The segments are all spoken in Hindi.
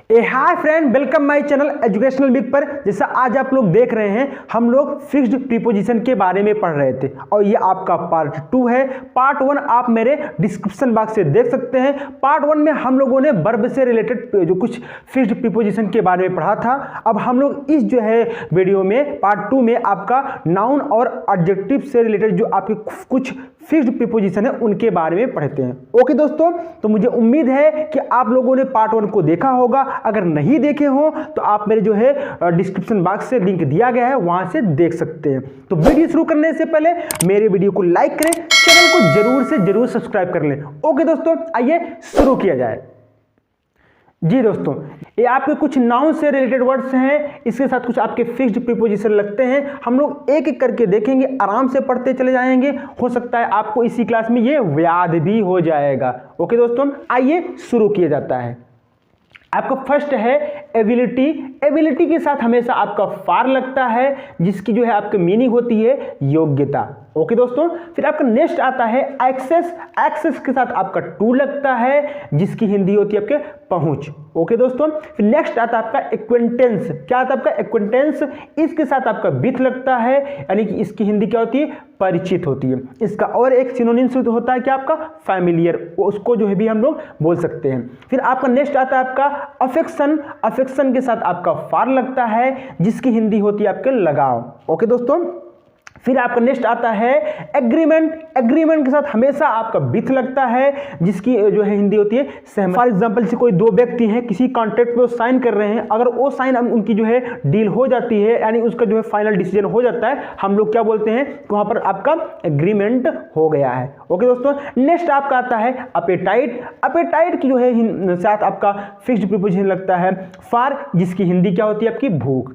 Hi friend, welcome my channel educational week पर। जैसा आज आप लोग देख रहे हैं, हम लोग फिक्स्ड प्रीपोजिशन के बारे में पढ़ रहे थे और ये आपका पार्ट 2 है। पार्ट 1 आप मेरे डिस्क्रिप्शन बॉक्स से देख सकते हैं। पार्ट 1 में हम लोगों ने वर्ब से रिलेटेड जो कुछ फिक्स्ड प्रीपोजिशन के बारे में पढ़ा था। अब हम लोग इस जो है वीडियो में पार्ट 2 में आपका नाउन और एडजेक्टिव से रिलेटेड जो आपके कुछ फिक्स्ड प्रीपोजिशन है उनके बारे में पढ़ते हैं। ओके दोस्तों, तो मुझे उम्मीद है कि आप लोगों ने पार्ट 1 को देखा होगा। अगर नहीं देखे हो तो आप मेरे जो है डिस्क्रिप्शन बॉक्स से लिंक दिया गया है, वहां से देख सकते हैं। तो वीडियो शुरू करने से पहले मेरे वीडियो को लाइक करें, चैनल को जरूर से जरूर सब्सक्राइब कर लें। ओके दोस्तों, आइए शुरू किया जाए। जी दोस्तों, ये आपके कुछ नाउन से रिलेटेड वर्ड्स हैं, इसके साथ कुछ आपके फिक्स्ड प्रीपोजिशन लगते हैं। हम लोग एक एक करके देखेंगे, आराम से पढ़ते चले जाएंगे। हो सकता है आपको इसी क्लास में ये याद भी हो जाएगा। ओके दोस्तों, आइए शुरू किया जाता है। आपका फर्स्ट है एबिलिटी। एबिलिटी के साथ हमेशा आपका फार लगता है, जिसकी जो है आपकी मीनिंग होती है योग्यता। ओके दोस्तों, फिर आपका नेक्स्ट आता है एक्सेस। एक्सेस के साथ आपका टू लगता है, जिसकी हिंदी होती है आपके पहुंच। ओके दोस्तों, फिर नेक्स्ट आता है आपका एक्वेंटेंस। क्या आता है आपका एक्वेंटेंस? इसके साथ आपका विथ लगता है, यानी कि इसकी हिंदी क्या होती है? परिचित होती है। इसका और एक सिनोनिम्स होता है क्या आपका? फैमिलियर, उसको जो है भी हम लोग बोल सकते हैं। फिर आपका नेक्स्ट आता है आपका अफेक्शन। अफेक्शन के साथ आपका फार लगता है, जिसकी हिंदी होती है आपके लगाव। ओके दोस्तों, फिर आपका नेक्स्ट आता है एग्रीमेंट। एग्रीमेंट के साथ हमेशा आपका विथ लगता है, जिसकी जो है हिंदी होती है सहमति। फॉर एग्जांपल से कोई दो व्यक्ति हैं, किसी कॉन्ट्रैक्ट पे वो साइन कर रहे हैं, अगर वो साइन उनकी जो है डील हो जाती है, यानी उसका जो है फाइनल डिसीजन हो जाता है, हम लोग क्या बोलते हैं? वहां पर आपका एग्रीमेंट हो गया है। ओके दोस्तों, नेक्स्ट आपका आता है अपेटाइट। अपेटाइट की जो है साथ आपका फिक्स्ड प्रीपोजिशन लगता है फार, जिसकी हिंदी क्या होती है आपकी? भूख।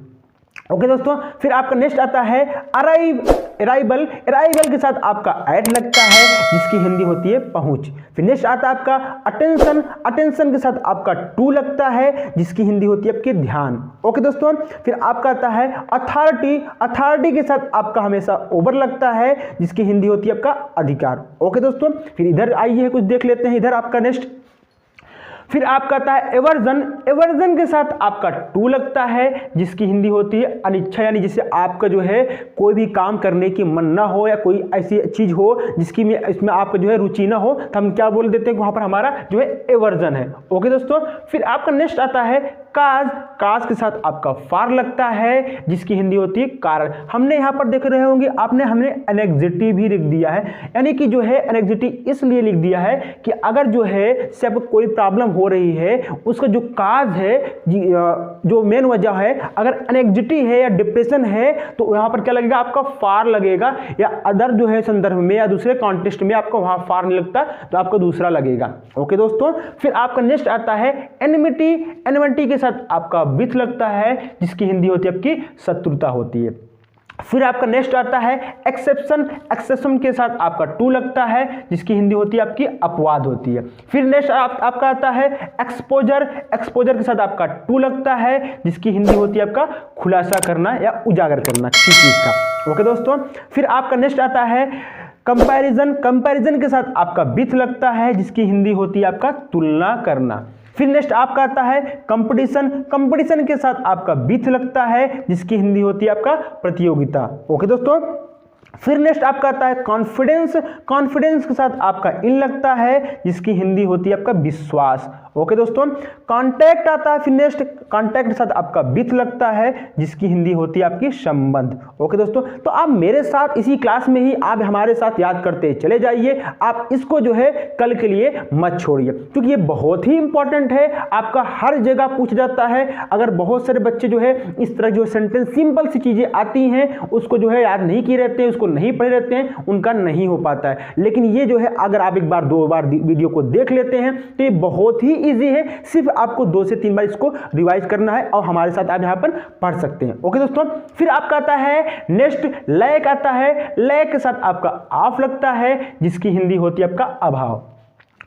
ओके दोस्तों, फिर आपका नेक्स्ट आता है अराइवल। अराइवल के साथ आपका एट लगता है, जिसकी हिंदी होती है पहुंच। फिर नेक्स्ट आता है आपका अटेंशन। अटेंशन के साथ आपका टू लगता है, जिसकी हिंदी होती है आपके ध्यान। ओके दोस्तों, फिर आपका आता है अथॉरिटी। अथॉरिटी के साथ आपका हमेशा ओवर लगता है, जिसकी हिंदी होती है आपका अधिकार। ओके दोस्तों, फिर इधर आइए कुछ देख लेते हैं। इधर आपका नेक्स्ट फिर आपका आता है एवर्जन। एवर्जन के साथ आपका टू लगता है, जिसकी हिंदी होती है अनिच्छा, यानी जिससे आपका जो है कोई भी काम करने की मन ना हो, या कोई ऐसी चीज हो जिसकी में इसमें आपका जो है रुचि ना हो, तो हम क्या बोल देते हैं? वहां पर हमारा जो है एवर्जन है। ओके दोस्तों, फिर आपका नेक्स्ट आता है काज। काज के साथ आपका फार लगता है, जिसकी हिंदी होती है कारण। हमने यहाँ पर देख रहे होंगे, हमने एनेक्सिटी भी लिख दिया है, यानी कि जो है एनेक्सिटी इसलिए लिख दिया है कि अगर जो है सब कोई प्रॉब्लम हो रही है, उसका जो काज है, जो मेन वजह है, अगर एनेक्सिटी है या डिप्रेशन है, तो यहाँ पर क्या लगेगा? आपका फार लगेगा, या अदर जो है संदर्भ में या दूसरे कॉन्टेक्स्ट में आपका वहां फार नहीं लगता, तो आपका दूसरा लगेगा। ओके दोस्तों, फिर आपका नेक्स्ट आता है एनिमिटी। एनिमिटी के साथ आपका विथ लगता है, जिसकी हिंदी होती है आपकी शत्रुता होती है। फिर आपका नेक्स्ट आता है एक्सेप्शन। एक्सेप्शन के साथ आपका टू लगता है, जिसकी हिंदी होती है आपकी अपवाद होती है। फिर नेक्स्ट आपका आता है एक्सपोजर। एक्सपोजर के साथ आपका टू लगता है, जिसकी हिंदी होती है आपका खुलासा करना या उजागर करना किसी चीज का। ओके दोस्तों, फिर आपका नेक्स्ट आता है कंपैरिजन। कंपैरिजन के साथ आपका विथ लगता है, जिसकी हिंदी होती है आपका तुलना करना। फिर नेक्स्ट आपका आता है कंपटीशन। कंपटीशन के साथ आपका विथ लगता है, जिसकी हिंदी होती है आपका प्रतियोगिता। ओके दोस्तों, फिर नेक्स्ट आपका आता है कॉन्फिडेंस। कॉन्फिडेंस के साथ आपका इन लगता है, जिसकी हिंदी होती है आपका विश्वास। ओके दोस्तों, कांटेक्ट आता है। फिर नेक्स्ट कांटेक्ट के साथ आपका विथ लगता है, जिसकी हिंदी होती है आपकी संबंध। ओके दोस्तों, तो आप मेरे साथ इसी क्लास में ही आप हमारे साथ याद करते चले जाइए। आप इसको जो है कल के लिए मत छोड़िए, क्योंकि ये बहुत ही इंपॉर्टेंट है। आपका हर जगह पूछ जाता है। अगर बहुत सारे बच्चे जो है इस तरह जो सेंटेंस सिंपल सी चीजें आती हैं, उसको जो है याद नहीं किए रहते हैं, उसको नहीं पढ़े रहते हैं, उनका नहीं हो पाता है। लेकिन ये जो है अगर आप एक बार दो बार वीडियो को देख लेते हैं, तो ये बहुत ही इजी है। सिर्फ आपको 2 से 3 बार इसको रिवाइज करना है और हमारे साथ आप यहाँ पर पढ़ सकते हैं। ओके दोस्तों, फिर आपका आता है नेक्स्ट लैक आता है। लैक के साथ आपका ऑफ लगता है, जिसकी हिंदी होती है आपका अभाव।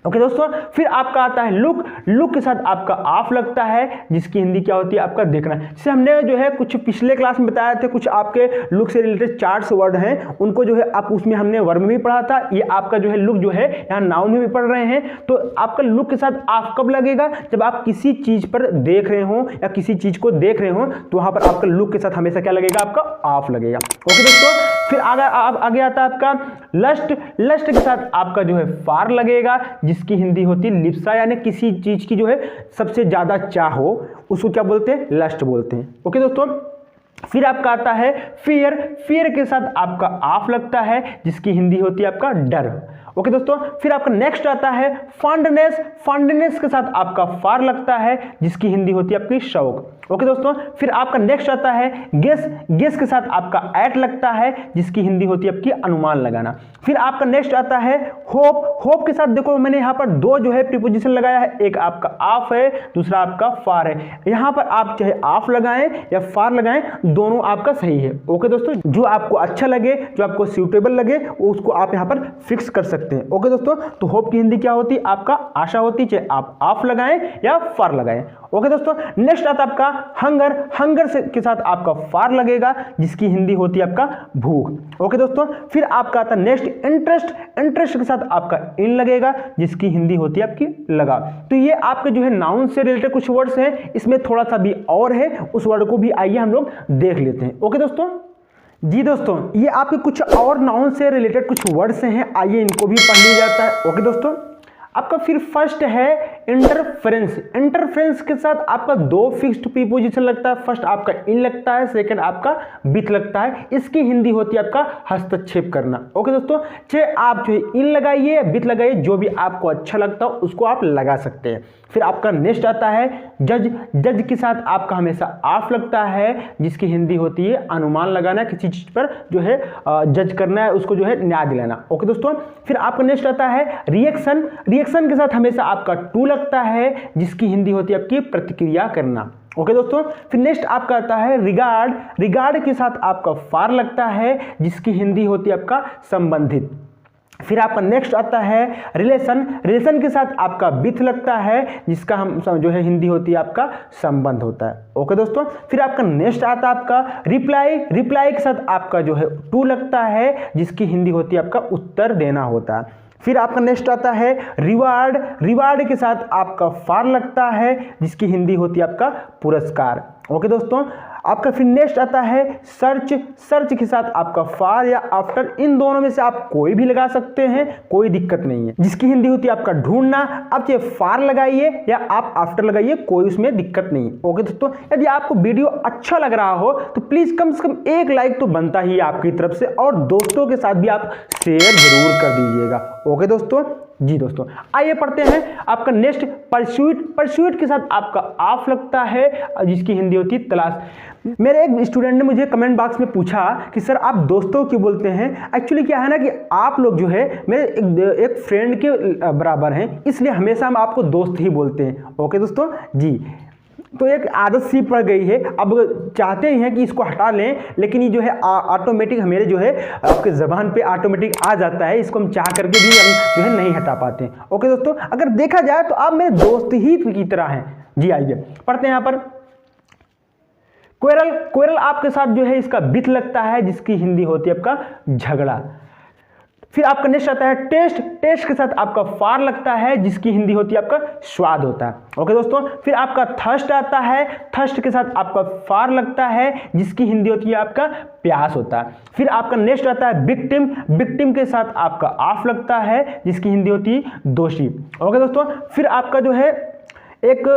ओके दोस्तों, फिर आपका आता है लुक। लुक के साथ आपका ऑफ लगता है, जिसकी हिंदी क्या होती है आपका देखना। जैसे हमने जो है कुछ पिछले क्लास में बताया थे, कुछ आपके लुक से रिलेटेड 4 वर्ड हैं, उनको जो है आप उसमें हमने वर्ब में भी पढ़ा था। ये आपका जो है लुक जो है यहाँ नाउन में भी पढ़ रहे हैं। तो आपका लुक के साथ ऑफ कब लगेगा? जब आप किसी चीज पर देख रहे हो या किसी चीज को देख रहे हो, तो वहां पर आपका लुक के साथ हमेशा क्या लगेगा? आपका ऑफ लगेगा। ओके दोस्तों, फिर आगे आता है आपका लस्ट। लस्ट के साथ आपका जो है फार लगेगा, जिसकी हिंदी होती है लिप्सा, यानी किसी चीज की जो है सबसे ज्यादा चाह हो उसको क्या बोलते हैं? लस्ट बोलते हैं। ओके दोस्तों, फिर आपका आता है फियर। फियर के साथ आपका ऑफ लगता है, जिसकी हिंदी होती है आपका डर। ओके दोस्तों, फिर आपका नेक्स्ट आता है फॉन्डनेस। फॉन्डनेस के साथ आपका फार लगता है, जिसकी हिंदी होती है आपकी शौक। ओके दोस्तों, फिर आपका नेक्स्ट आता है गेस। गेस के साथ आपका एट लगता है, जिसकी हिंदी होती है आपकी अनुमान लगाना। फिर आपका नेक्स्ट आता है होप। होप के साथ देखो मैंने यहाँ पर 2 जो है प्रीपोजिशन लगाया है, एक आपका ऑफ है, दूसरा आपका फार है। यहाँ पर आप चाहे ऑफ लगाएं या फार लगाएं, दोनों आपका सही है। ओके दोस्तों, जो आपको अच्छा लगे, जो आपको सूटेबल लगे, उसको आप यहाँ पर फिक्स कर सकते हैं। ओके दोस्तों, तो होप की हिंदी क्या होती है? आपका आशा होती है, चाहे आप ऑफ लगाएं या फार लगाएं। ओके दोस्तों, नेक्स्ट आता है आपका हंगर। हंगर के साथ आपका फार लगेगा, जिसकी हिंदी होती है आपका भूख। ओके दोस्तों, फिर आपका आता है नेक्स्ट इंटरेस्ट। इंटरेस्ट के साथ आपका इन लगेगा, जिसकी हिंदी होती है आपकी लगा। तो ये आपके जो है नाउन से रिलेटेड कुछ वर्ड्स हैं, इसमें थोड़ा सा भी और है, उस वर्ड को भी आइए हम लोग देख लेते हैं। ओके दोस्तों, जी दोस्तों, ये आपके कुछ और नाउन से रिलेटेड कुछ वर्ड्स हैं, आइए इनको भी पढ़ लिया जाता है। ओके दोस्तों, आपका फिर फर्स्ट है इंटरफेरेंस। इंटरफेरेंस के साथ आपका 2 फिक्स्ड प्रीपोजिशन लगता है। फर्स्ट आपका इन लगता है, सेकंड आपका विथ लगता है। इसकी हिंदी होती है आपका हस्तक्षेप करना। ओके दोस्तों, चाहे आप जो है इन लगाइए, विथ लगाइए, जो भी आपको अच्छा लगता हो उसको आप लगा सकते हैं। फिर आपका नेक्स्ट आता है जज। जज के साथ आपका हमेशा ऑफ लगता है, जिसकी हिंदी होती है अनुमान लगाना, किसी चीज पर जो है जज करना है, उसको जो है न्याय दिलाना। ओके दोस्तों, फिर आपका नेक्स्ट आता है रिएक्शन। रिएक्शन के साथ हमेशा आपका टू लगता है, जिसकी हिंदी होती है आपकी प्रतिक्रिया करना। ओके दोस्तों, फिर नेक्स्ट आपका आता है रिगार्ड। रिगार्ड के साथ आपका फार लगता है, जिसकी हिंदी होती है आपका संबंधित। फिर आपका नेक्स्ट आता है रिलेशन। रिलेशन के साथ आपका विथ लगता है, जिसका हम जो है हिंदी होती है आपका संबंध होता है। ओके दोस्तों, फिर आपका नेक्स्ट आता है आपका रिप्लाई। रिप्लाई के साथ आपका जो है टू लगता है, जिसकी हिंदी होती है आपका उत्तर देना होता है। फिर आपका नेक्स्ट आता है रिवार्ड। रिवार्ड के साथ आपका फार लगता है, जिसकी हिंदी होती है आपका पुरस्कार। ओके दोस्तों, आपका फिर नेक्स्ट आता है सर्च। सर्च के साथ आपका फार या आफ्टर, इन दोनों में से आप कोई भी लगा सकते हैं, कोई दिक्कत नहीं है, जिसकी हिंदी होती है आपका ढूंढना। आप चाहे फार लगाइए या आप आफ्टर लगाइए, कोई उसमें दिक्कत नहीं है। ओके दोस्तों, यदि आपको वीडियो अच्छा लग रहा हो तो प्लीज कम से कम एक लाइक तो बनता ही है आपकी तरफ से, और दोस्तों के साथ भी आप शेयर जरूर कर दीजिएगा। ओके दोस्तों, जी दोस्तों, आइए पढ़ते हैं आपका नेक्स्ट परस्यूट। परस्यूट के साथ आपका ऑफ लगता है, जिसकी हिंदी होती है तलाश। मेरे एक स्टूडेंट ने मुझे कमेंट बॉक्स में पूछा कि सर आप दोस्तों क्यों बोलते हैं। एक्चुअली क्या है ना कि आप लोग जो है मेरे एक फ्रेंड के बराबर हैं, इसलिए हमेशा हम आपको दोस्त ही बोलते हैं। ओके दोस्तों, जी, तो एक आदत सी पड़ गई है, अब चाहते हैं कि इसको हटा लें, लेकिन ये जो है ऑटोमेटिक मेरे जो है आपके ज़बान पे ऑटोमेटिक आ जाता है, इसको हम चाह करके भी हम जो है नहीं हटा पाते हैं। ओके दोस्तों, अगर देखा जाए तो आप मेरे दोस्त ही की तरह हैं। जी आइए पढ़ते हैं यहाँ पर कोयरल। कोयरल आपके साथ जो है इसका विथ लगता है, जिसकी हिंदी होती है आपका झगड़ा। फिर आपका नेक्स्ट आता है टेस्ट। टेस्ट के साथ आपका फार लगता है, जिसकी हिंदी होती है आपका स्वाद होता है। ओके दोस्तों, फिर आपका थर्स्ट आता है। थर्स्ट के साथ आपका फार लगता है, जिसकी हिंदी होती है आपका प्यास होता है। फिर आपका नेक्स्ट आता है विक्टिम। विक्टिम के साथ आपका ऑफ लगता है, जिसकी हिंदी होती है दोषी। ओके दोस्तों, फिर आपका जो है एक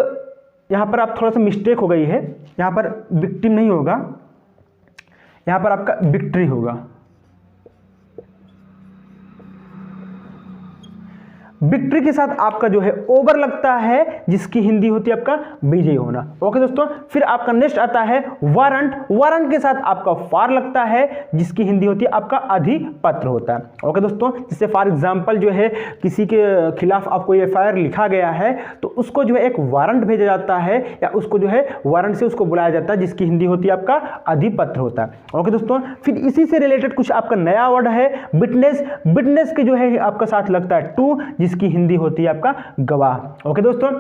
यहाँ पर आप थोड़ा सा मिस्टेक हो गई है, यहाँ पर विक्टिम नहीं होगा, यहाँ पर आपका विक्ट्री होगा। विक्ट्री के साथ आपका जो है ओवर लगता है, जिसकी हिंदी होती है आपका विजयी होना। ओके दोस्तों, फिर आपका नेक्स्ट आता है वारंट। वारंट के साथ आपका फार लगता है, जिसकी हिंदी होती है आपका अधिपत्र होता है। ओके दोस्तों, जैसे फॉर एग्जांपल जो है किसी के खिलाफ आपको FIR लिखा गया है, तो उसको जो है एक वारंट भेजा जाता है, या उसको जो है वारंट से उसको बुलाया जाता है, जिसकी हिंदी होती है आपका अधिपत्र होता है। ओके दोस्तों, फिर इसी से रिलेटेड कुछ आपका नया वर्ड है विटनेस। विटनेस के जो है आपका साथ लगता है टू, जिसकी हिंदी होती है आपका गवाह। ओके दोस्तों,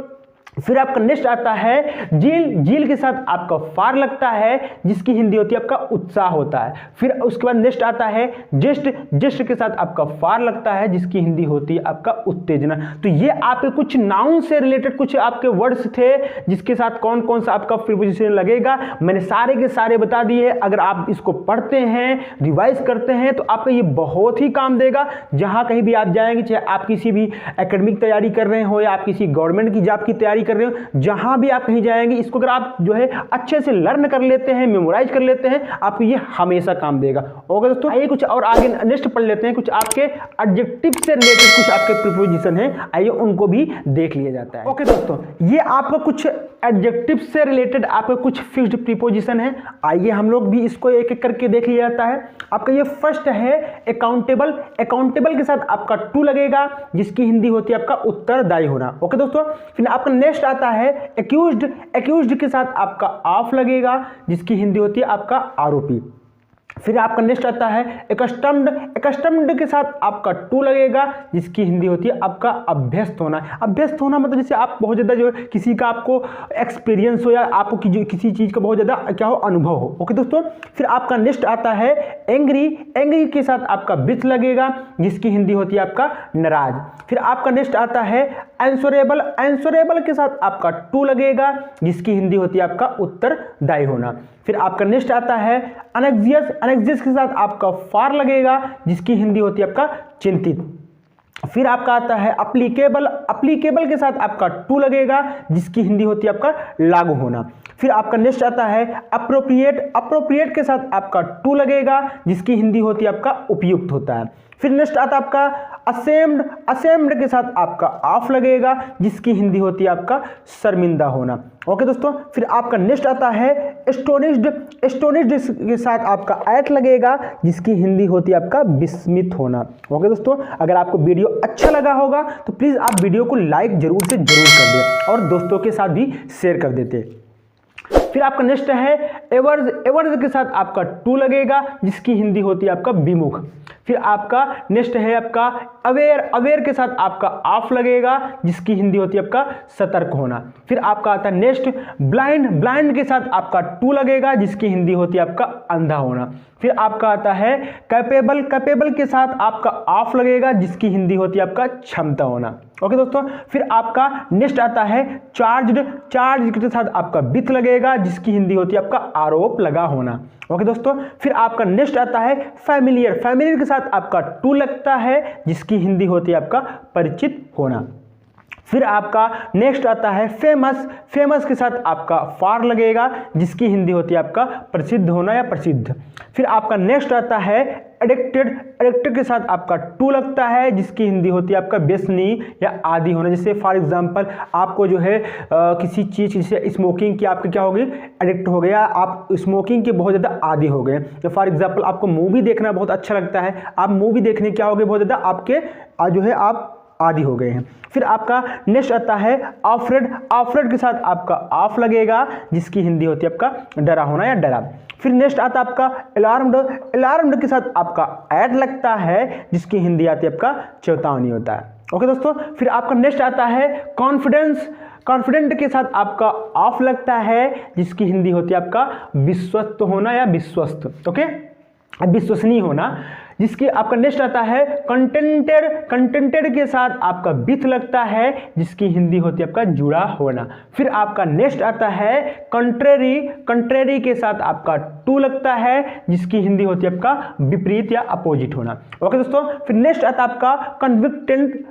फिर आपका नेक्स्ट आता है झील। झील के साथ आपका फार लगता है जिसकी हिंदी होती है आपका उत्साह होता है। फिर उसके बाद नेक्स्ट आता है जेस्ट। जेस्ट के साथ आपका फार लगता है जिसकी हिंदी होती है आपका उत्तेजना। तो ये आपके कुछ नाउन से रिलेटेड कुछ आपके वर्ड्स थे जिसके साथ कौन कौन सा आपका प्रीपोजिशन लगेगा, मैंने सारे के सारे बता दिए। अगर आप इसको पढ़ते हैं, रिवाइज करते हैं तो आपको ये बहुत ही काम देगा। जहां कहीं भी आप जाएंगे, चाहे आप किसी भी एकेडमिक तैयारी कर रहे हो या आप किसी गवर्नमेंट की जॉब की तैयारी कर रहे हो, जहां भी आप कहीं जाएंगे, इसको अगर आप जो है अच्छे से लर्न कर लेते हैं, मेमोराइज कर लेते हैं, आपको ये हमेशा काम देगा। ओके दोस्तों, आइए कुछ और आगे नेक्स्ट पढ़ लेते हैं। कुछ आपके एडजेक्टिव से रिलेटेड कुछ आपके प्रीपोजिशन है, आइए उनको भी देख लिया जाता है। ओके दोस्तों, ये आपका कुछ एडजेक्टिव से रिलेटेड आपके कुछ फिक्स्ड प्रीपोजिशन है, आइए हम लोग भी इसको एक एक करके देख लिया जाता है। आपका ये फर्स्ट है अकाउंटेबल। अकाउंटेबल के साथ आपका टू लगेगा जिसकी हिंदी होती है आपका उत्तरदायी होना। ओके दोस्तों, फिर आपका नेक्स्ट आता है एक्यूज्ड। एक्यूज्ड के साथ आपका ऑफ लगेगा जिसकी हिंदी होती है आपका आरोपी। फिर आपका नेक्स्ट आता है एकस्टम्ड। एकस्टम्ड के साथ आपका टू लगेगा जिसकी हिंदी होती है आपका अभ्यस्त होना। अभ्यस्त होना मतलब जैसे आप बहुत ज़्यादा जो है किसी का आपको एक्सपीरियंस हो या आपको किसी चीज़ का बहुत ज़्यादा क्या हो अनुभव हो। ओके दोस्तों, फिर आपका नेक्स्ट आता है एंग्री। एंग्री के साथ आपका विथ लगेगा जिसकी हिंदी होती है आपका नाराज। फिर आपका नेक्स्ट आता है एंसोरेबल। एंसोरेबल के साथ आपका टू लगेगा जिसकी हिंदी होती है आपका उत्तरदायी होना। फिर आपका नेक्स्ट आता है अनेक्सियस। अनेक्सियस के साथ आपका फार लगेगा जिसकी हिंदी होती है आपका चिंतित। फिर आपका आता है अप्लीकेबल। अप्लीकेबल के साथ आपका टू लगेगा जिसकी हिंदी होती है आपका लागू होना। फिर आपका नेक्स्ट आता है अप्रोप्रिएट। अप्रोप्रिएट के साथ आपका टू लगेगा जिसकी हिंदी होती है आपका उपयुक्त होता है। फिर नेक्स्ट आता है आपका असेम्ड। असेम्ड के साथ आपका ऑफ लगेगा जिसकी हिंदी होती है आपका शर्मिंदा होना। ओके दोस्तों, फिर आपका नेक्स्ट आता है एस्टोनिश्ड। एस्टोनिश्ड के साथ आपका एट लगेगा जिसकी हिंदी होती है आपका विस्मित होना। ओके दोस्तों, अगर आपको वीडियो अच्छा लगा होगा तो प्लीज़ आप वीडियो को लाइक जरूर से जरूर कर दें और दोस्तों के साथ भी शेयर कर देते। फिर आपका नेक्स्ट है एवर्ज। एवर्ज के साथ आपका टू लगेगा जिसकी हिंदी होती है आपका विमुख। फिर आपका नेक्स्ट है आपका अवेयर। अवेयर के साथ आपका ऑफ लगेगा जिसकी हिंदी होती है आपका सतर्क होना। फिर आपका आता है नेक्स्ट ब्लाइंड। ब्लाइंड के साथ आपका टू लगेगा जिसकी हिंदी होती है आपका अंधा होना। फिर आपका आता है कैपेबल। कैपेबल के साथ आपका ऑफ लगेगा जिसकी हिंदी होती है आपका क्षमता होना। ओके दोस्तों, फिर आपका नेक्स्ट आता है चार्ज्ड। चार्ज के साथ आपका विथ लगेगा जिसकी हिंदी होती है आपका आरोप लगा होना। ओके दोस्तों, फिर आपका नेक्स्ट आता है फैमिलियर। फैमिलियर के साथ आपका टू लगता है जिसकी हिंदी होती है आपका परिचित होना। फिर आपका नेक्स्ट आता है फेमस। फेमस के साथ आपका फार लगेगा जिसकी हिंदी होती है आपका प्रसिद्ध होना या प्रसिद्ध। फिर आपका नेक्स्ट आता है एडिक्टेड। एडिक्टेड के साथ आपका टू लगता है जिसकी हिंदी होती है आपका व्यसनी या आदी होना। जैसे फॉर एग्जांपल आपको जो है किसी चीज़ जैसे स्मोकिंग की आपके क्या हो गई एडिक्ट हो गया, आप स्मोकिंग के बहुत ज़्यादा आदी हो गए। या फॉर एग्जांपल आपको मूवी देखना बहुत अच्छा लगता है, आप मूवी देखने क्या हो गए बहुत ज़्यादा आपके जो है आप आदि हो गए हैं। फिर आपका नेक्स्ट आता है ऑफरेड। ऑफरेड के साथ आपका ऑफ लगेगा जिसकी हिंदी होती है आपका डरा होना या डरा। फिर नेक्स्ट आता है आपका अलार्म्ड। अलार्म्ड के साथ आपका ऐड लगता है जिसकी हिंदी आती है आपका चेतावनी होता है। ओके दोस्तों, फिर आपका नेक्स्ट आता है कॉन्फिडेंस। कॉन्फिडेंट के साथ आपका ऑफ लगता है जिसकी हिंदी होती है आपका विश्वस्त होना या विश्वस्त, ओके विश्वसनीय होना। जिसकी आपका नेक्स्ट आता है कंटेंटेड। कंटेंटेड के साथ आपका विथ लगता है जिसकी हिंदी होती है आपका जुड़ा होना। फिर आपका नेक्स्ट आता है कंट्रेरी। कंट्रेरी के साथ आपका टू लगता है जिसकी हिंदी होती है आपका विपरीत या अपोजिट होना। ओके दोस्तों, फिर नेक्स्ट आता है आपका कन्विक्टेड।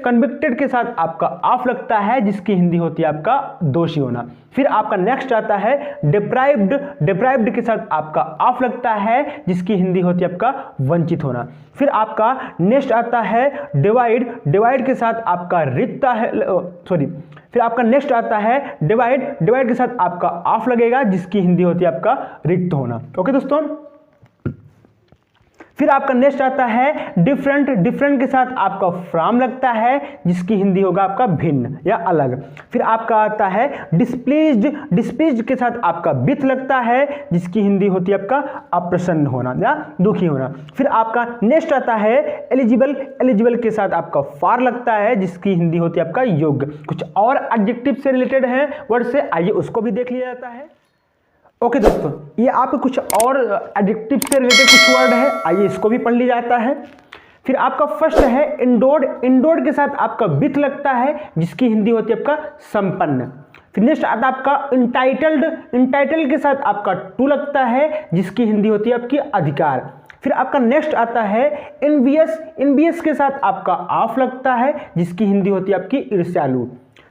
कन्विक्टेड के साथ आपका ऑफ लगता है जिसकी हिंदी होती है आपका दोषी होना। फिर आपका नेक्स्ट आता है डिप्राइव्ड। डिप्राइव्ड के साथ आपका ऑफ लगता है जिसकी हिंदी होती है आपका वंचित होना। फिर आपका नेक्स्ट आता है डिवाइड। डिवाइड के साथ आपका रिक्त है फिर आपका नेक्स्ट आता है डिवाइड। डिवाइड के साथ आपका ऑफ लगेगा जिसकी हिंदी होती है आपका रिक्त होना। ओके दोस्तों, फिर आपका नेक्स्ट आता है डिफरेंट, डिफरेंट के साथ आपका फ्रॉम लगता है जिसकी हिंदी होगा आपका भिन्न या अलग। फिर आपका आता है डिस्प्लीज्ड, डिस्प्लीज्ड के साथ आपका विथ लगता है जिसकी हिंदी होती है आपका अप्रसन्न होना या दुखी होना। फिर आपका नेक्स्ट आता है एलिजिबल, एलिजिबल के साथ आपका फार लगता है जिसकी हिंदी होती है आपका योग्य। कुछ और एडजेक्टिव से रिलेटेड है वर्ड से, आइए उसको भी देख लिया जाता है। ओके दोस्तों, ये आपके कुछ और एडजेक्टिव से रिलेटेड कुछ वर्ड है, आइए इसको भी पढ़ लिया जाता है। फिर आपका फर्स्ट है इंडोर्ड, इंडोर्ड के साथ आपका विथ लगता है जिसकी हिंदी होती है आपका संपन्न। फिर नेक्स्ट आता है आपका इंटाइटल्ड, इंटाइटल्ड के साथ आपका टू लगता है जिसकी हिंदी होती है आपकी अधिकार। फिर आपका नेक्स्ट आता है इनवियस, इनवियस के साथ आपका ऑफ लगता है जिसकी हिंदी होती है आपकी ईर्ष्यालु।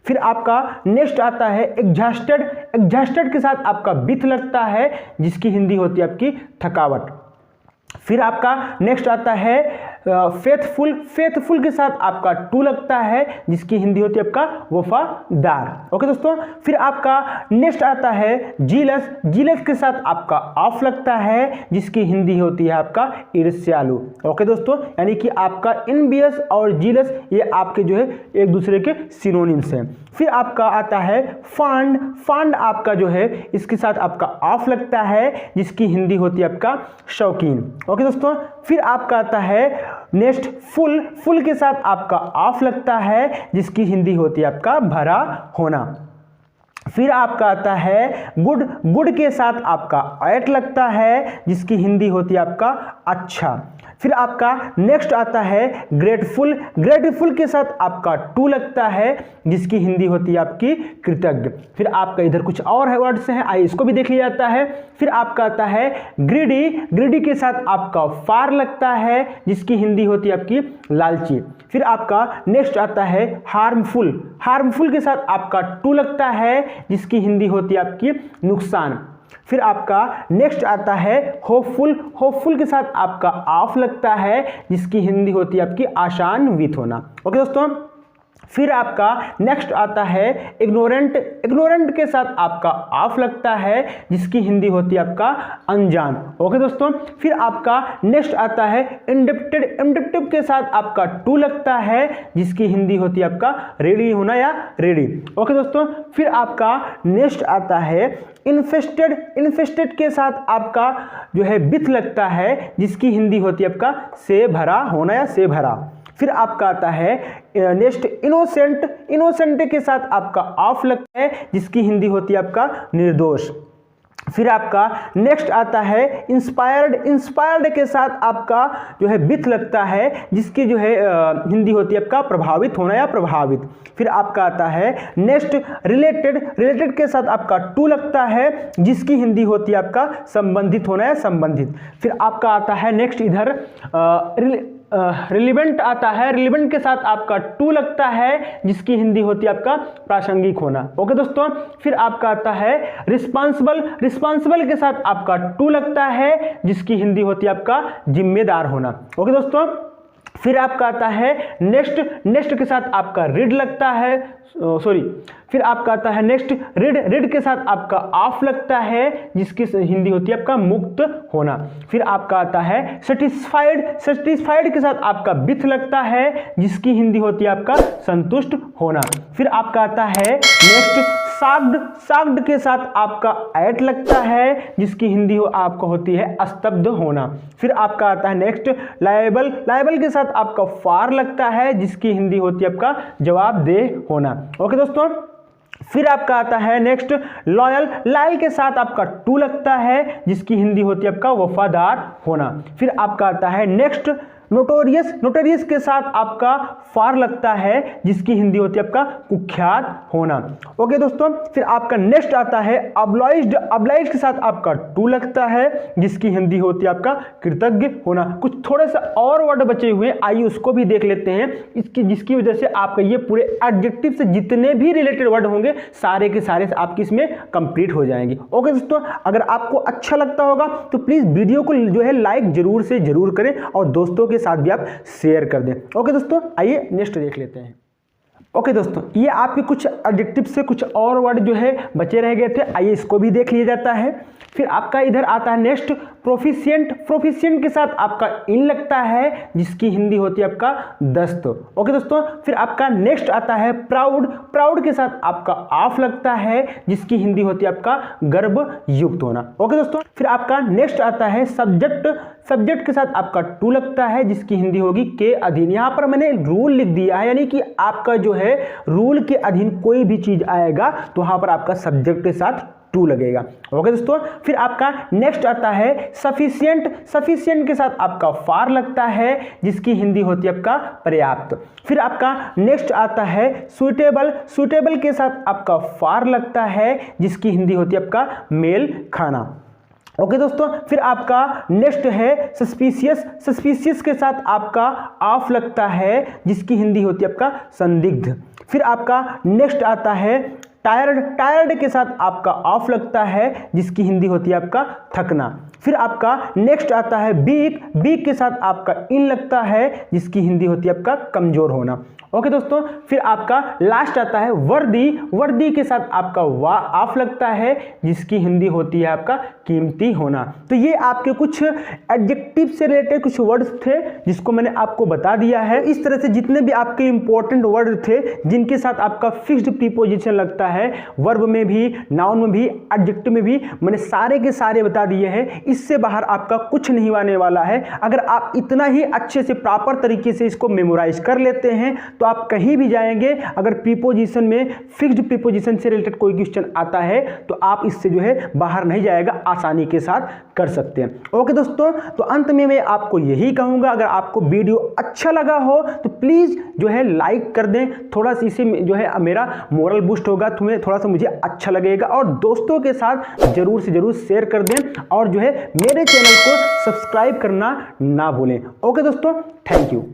फिर आपका नेक्स्ट आता है एग्जॉस्टेड, एग्जॉस्टेड के साथ आपका विथ लगता है जिसकी हिंदी होती है आपकी थकावट। फिर आपका नेक्स्ट आता है फेथफुल, फेथफुल के साथ आपका टू लगता है जिसकी हिंदी होती है आपका वफादार। ओके दोस्तों, फिर आपका नेक्स्ट आता है जीलस, जीलस के साथ आपका ऑफ लगता है जिसकी हिंदी होती है आपका ईर्ष्यालु। ओके दोस्तों, यानी कि आपका इनवियस और जीलस ये आपके जो है एक दूसरे के सिनोनिम्स हैं। फिर आपका आता है फांड, फांड आपका जो है इसके साथ आपका ऑफ लगता है जिसकी हिंदी होती है आपका शौकीन। ओके दोस्तों, फिर आपका आता है नेक्स्ट फुल, फुल के साथ आपका ऑफ लगता है जिसकी हिंदी होती है आपका भरा होना। फिर आपका आता है गुड, गुड के साथ आपका एट लगता है जिसकी हिंदी होती है आपका अच्छा। फिर आपका नेक्स्ट आता है ग्रेटफुल, ग्रेटफुल के साथ आपका टू लगता है जिसकी हिंदी होती है आपकी कृतज्ञ। फिर आपका इधर कुछ और है वर्ड्स हैं, आइए इसको भी देख लिया जाता है। फिर आपका आता है ग्रीडी, ग्रीडी के साथ आपका फार लगता है जिसकी हिंदी होती है आपकी लालची। फिर आपका नेक्स्ट आता है हार्मफुल, हार्मफुल के साथ आपका टू लगता है जिसकी हिंदी होती है आपकी नुकसान। फिर आपका नेक्स्ट आता है होपफुल, होपफुल के साथ आपका ऑफ लगता है जिसकी हिंदी होती है आपकी आशान्वित होना। ओके दोस्तों, फिर आपका नेक्स्ट आता है इग्नोरेंट, इग्नोरेंट के साथ आपका ऑफ लगता है जिसकी हिंदी होती है आपका अनजान। ओके दोस्तों, फिर आपका नेक्स्ट आता है इंडिप्टेड, इंडिप्टिव के साथ आपका टू लगता है जिसकी हिंदी होती है आपका रेडी होना या रेडी। ओके दोस्तों, फिर आपका नेक्स्ट आता है इन्फेस्टेड, इन्फेस्टेड के साथ आपका जो है विथ लगता है जिसकी हिंदी होती है आपका से भरा होना या से भरा। फिर आपका आता है नेक्स्ट इनोसेंट, इनोसेंट के साथ आपका ऑफ लगता है जिसकी हिंदी होती है आपका निर्दोष। फिर आपका नेक्स्ट आता है इंस्पायर्ड, इंस्पायर्ड के साथ आपका जो है विथ लगता है जिसकी जो है हिंदी होती है आपका प्रभावित होना या प्रभावित। फिर आपका आता है नेक्स्ट रिलेटेड, रिलेटेड के साथ आपका टू लगता है जिसकी हिंदी होती है आपका संबंधित होना या संबंधित। फिर आपका आता है नेक्स्ट इधर रिलेवेंट आता है, रिलेवेंट के साथ आपका टू लगता है जिसकी हिंदी होती है आपका प्रासंगिक होना। ओके दोस्तों, फिर आपका आता है रिस्पांसिबल, रिस्पांसिबल के साथ आपका टू लगता है जिसकी हिंदी होती है आपका जिम्मेदार होना। ओके दोस्तों, फिर आपका आता है नेक्स्ट, नेक्स्ट के साथ आपका रीड लगता है, सॉरी, फिर आपका आता है नेक्स्ट रीड, रीड के साथ आपका ऑफ लगता है जिसकी हिंदी होती है आपका मुक्त होना। फिर आपका आता है सेटिस्फाइड, सेटिस्फाइड के साथ आपका विथ लगता है जिसकी हिंदी होती है आपका संतुष्ट होना। फिर आपका आता है नेक्स्ट साग्ड, साग्ड के साथ आपका एट लगता है जिसकी हिंदी आपको होती है स्तब्ध होना। फिर आपका आता है नेक्स्ट लायबल, लायबल के साथ आपका फार लगता है जिसकी हिंदी होती है आपका जवाबदेह होना। ओके दोस्तों, फिर आपका आता है नेक्स्ट लॉयल, लॉयल के साथ आपका टू लगता है जिसकी हिंदी होती है आपका वफादार होना। फिर आपका आता है नेक्स्ट नोटोरियस, नोटोरियस के साथ आपका फार लगता है जिसकी हिंदी होती है आपका कुख्यात होना। ओके दोस्तों, फिर आपका नेक्स्ट आता है अब्लाइज्ड, अब्लाइज्ड के साथ आपका टू लगता है जिसकी हिंदी होती है आपका कृतज्ञ होना। कुछ थोड़े से और वर्ड बचे हुए, आइए उसको भी देख लेते हैं, इसकी जिसकी वजह से आपका ये पूरे एडजेक्टिव से जितने भी रिलेटेड वर्ड होंगे सारे के सारे आपकी इसमें कंप्लीट हो जाएंगे। ओके दोस्तों, अगर आपको अच्छा लगता होगा तो प्लीज वीडियो को जो है लाइक जरूर से जरूर करें और दोस्तों के साथ भी आप शेयर कर दें। ओके दोस्तों, आइए नेक्स्ट देख लेते हैं। ओके दोस्तों, ये आपके कुछ एडजेक्टिव से कुछ और वर्ड जो है बचे रह गए थे, आइए इसको भी देख लिया जाता है। फिर आपका इधर आता है नेक्स्ट प्रोफिशिएंट। प्रोफिशिएंट के साथ आपका इन लगता है जिसकी हिंदी होती है आपका दस्त। ओके दोस्तों, फिर आपका नेक्स्ट आता है प्राउड। प्राउड के साथ आपका ऑफ लगता है जिसकी हिंदी होती है आपका गर्भ युक्त होना। ओके दोस्तों, फिर आपका नेक्स्ट आता है सब्जेक्ट। सब्जेक्ट के साथ आपका टू लगता है जिसकी हिंदी होगी के अधीन। यहां पर मैंने रूल लिख दिया है, यानी कि आपका जो है रूल के अधीन कोई भी चीज आएगा तो वहां पर आपका सब्जेक्ट के साथ टू लगेगा। ओके दोस्तों, फिर आपका नेक्स्ट आता है सफिशिएंट। सफिशिएंट के साथ आपका फार लगता है जिसकी हिंदी होती है आपका पर्याप्त। फिर आपका नेक्स्ट आता है सुइटेबल। सुइटेबल के साथ आपका फार लगता है जिसकी हिंदी होती है आपका मेल खाना। ओके दोस्तों, फिर आपका नेक्स्ट है सस्पिशियस। सस्पिशियस के साथ आपका ऑफ लगता है जिसकी हिंदी होती है आपका संदिग्ध। फिर आपका नेक्स्ट आता है टायर्ड। टायर्ड के साथ आपका ऑफ लगता है जिसकी हिंदी होती है आपका थकना। फिर आपका नेक्स्ट आता है वीक। वीक के साथ आपका इन लगता है जिसकी हिंदी होती है आपका कमजोर होना। ओके दोस्तों, फिर आपका लास्ट आता है वर्दी। वर्दी के साथ आपका ऑफ लगता है जिसकी हिंदी होती है आपका कीमती होना। तो ये आपके कुछ एडजेक्टिव से रिलेटेड कुछ वर्ड्स थे जिसको मैंने आपको बता दिया है। इस तरह से जितने भी आपके इंपॉर्टेंट वर्ड थे जिनके साथ आपका फिक्स्ड प्रीपोजिशन लगता है, वर्ब में भी, नाउन में भी, एडजेक्टिव में भी, मैंने सारे के सारे बता दिए हैं। इससे बाहर आपका कुछ नहीं आने वाला है। अगर आप इतना ही अच्छे से प्रॉपर तरीके से इसको मेमोराइज कर लेते हैं तो आप कहीं भी जाएंगे, अगर प्रीपोजिशन में फिक्स्ड प्रीपोजिशन से रिलेटेड कोई क्वेश्चन आता है तो आप इससे जो है बाहर नहीं जाएगा, आसानी के साथ कर सकते हैं। ओके दोस्तों, तो अंत में मैं आपको यही कहूंगा, अगर आपको वीडियो अच्छा लगा हो तो प्लीज जो है लाइक कर दें। थोड़ा सा इसे जो है मेरा मोरल बूस्ट होगा, तुम्हें थोड़ा सा मुझे अच्छा लगेगा, और दोस्तों के साथ जरूर से जरूर शेयर कर दें, और जो है मेरे चैनल को सब्सक्राइब करना ना भूलें। ओके दोस्तों, थैंक यू।